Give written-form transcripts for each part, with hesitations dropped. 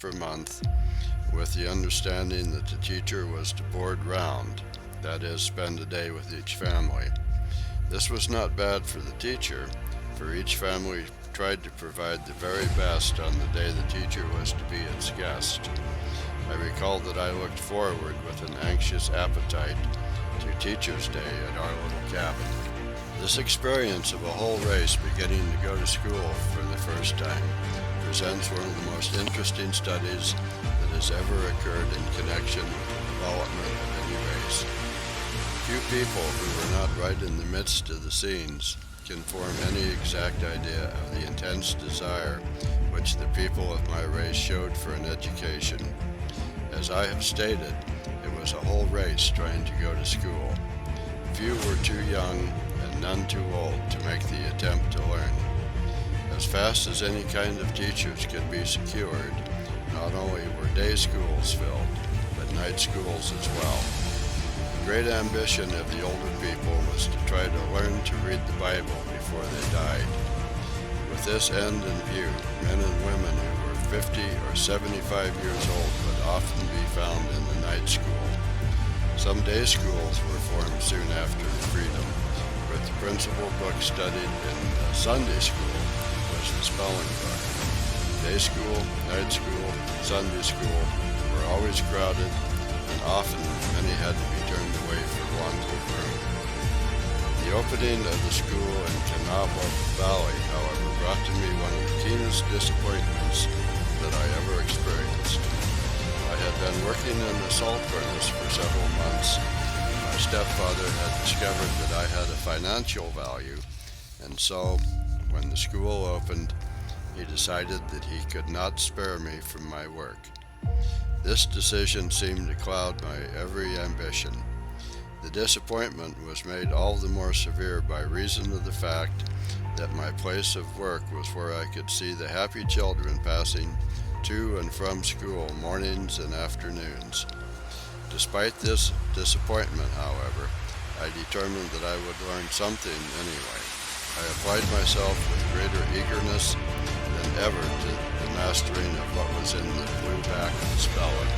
per month, with the understanding that the teacher was to board round, that is, spend a day with each family. This was not bad for the teacher, for each family tried to provide the very best on the day the teacher was to be its guest. I recall that I looked forward with an anxious appetite to Teacher's Day at our little cabin. This experience of a whole race beginning to go to school for the first time presents one of the most interesting studies that has ever occurred in connection with the development of any race. Few people who were not right in the midst of the scenes can form any exact idea of the intense desire which the people of my race showed for an education. As I have stated, it was a whole race trying to go to school. Few were too young and none too old to make the attempt to learn. As fast as any kind of teachers could be secured, not only were day schools filled, but night schools as well. The great ambition of the older people was to try to learn to read the Bible before they died. With this end in view, men and women who were 50 or 75 years old would often be found in the night school. Some day schools were formed soon after freedom, but the principal book studied in Sunday school was the spelling book. Day school, night school, Sunday school were always crowded, and often many had to be turned away for want of room. The opening of the school in Kanawha Valley, however, brought to me one of the keenest disappointments that I ever experienced. I had been working in the salt furnace for several months. My stepfather had discovered that I had a financial value, and so, when the school opened, he decided that he could not spare me from my work. This decision seemed to cloud my every ambition. The disappointment was made all the more severe by reason of the fact that my place of work was where I could see the happy children passing to and from school mornings and afternoons. Despite this disappointment, however, I determined that I would learn something anyway. I applied myself with greater eagerness than ever to the mastering of what was in the blue back of the spelling.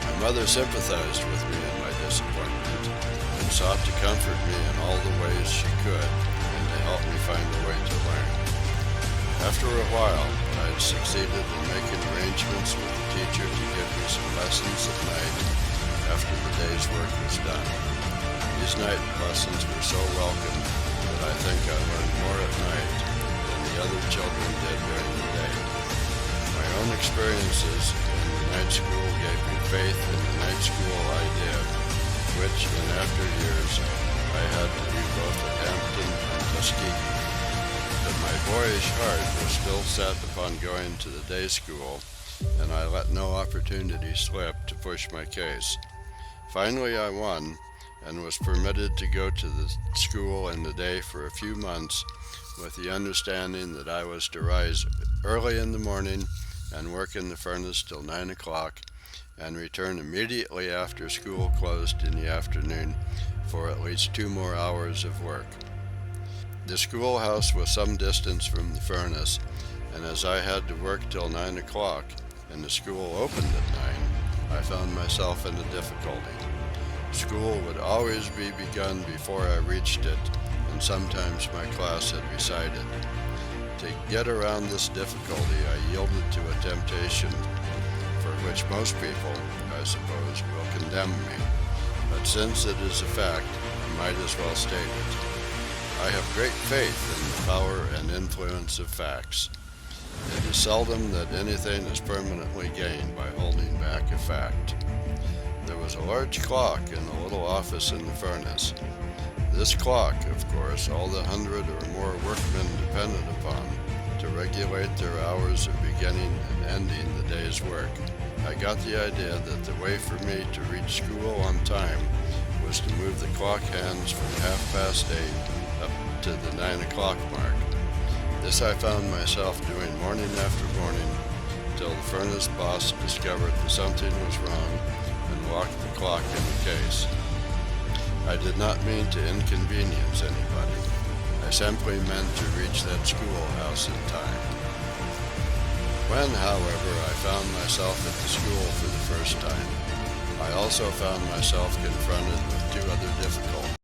My mother sympathized with me in my disappointment and sought to comfort me in all the ways she could and to help me find a way to learn. After a while, I had succeeded in making arrangements with the teacher to give me some lessons at night after the day's work was done. These night lessons were so welcome that I think I learned more at night than the other children did during the day. My own experiences in the night school gave me faith in the night school idea, which in after years I had to do both at Hampton and Tuskegee. But my boyish heart was still set upon going to the day school, and I let no opportunity slip to push my case. Finally I won, and was permitted to go to the school in the day for a few months with the understanding that I was to rise early in the morning and work in the furnace till 9 o'clock and return immediately after school closed in the afternoon for at least 2 more hours of work. The schoolhouse was some distance from the furnace, and as I had to work till 9 o'clock and the school opened at 9, I found myself in a difficulty. School would always be begun before I reached it, and sometimes my class had recited. To get around this difficulty, I yielded to a temptation for which most people, I suppose, will condemn me. But since it is a fact, I might as well state it. I have great faith in the power and influence of facts. It is seldom that anything is permanently gained by holding back a fact. There was a large clock in the little office in the furnace. This clock, of course, all the 100 or more workmen depended upon to regulate their hours of beginning and ending the day's work. I got the idea that the way for me to reach school on time was to move the clock hands from 8:30 up to the 9 o'clock mark. This I found myself doing morning after morning till the furnace boss discovered that something was wrong and locked the clock in the case. I did not mean to inconvenience anybody. I simply meant to reach that schoolhouse in time. When, however, I found myself at the school for the first time, I also found myself confronted with two other difficulties.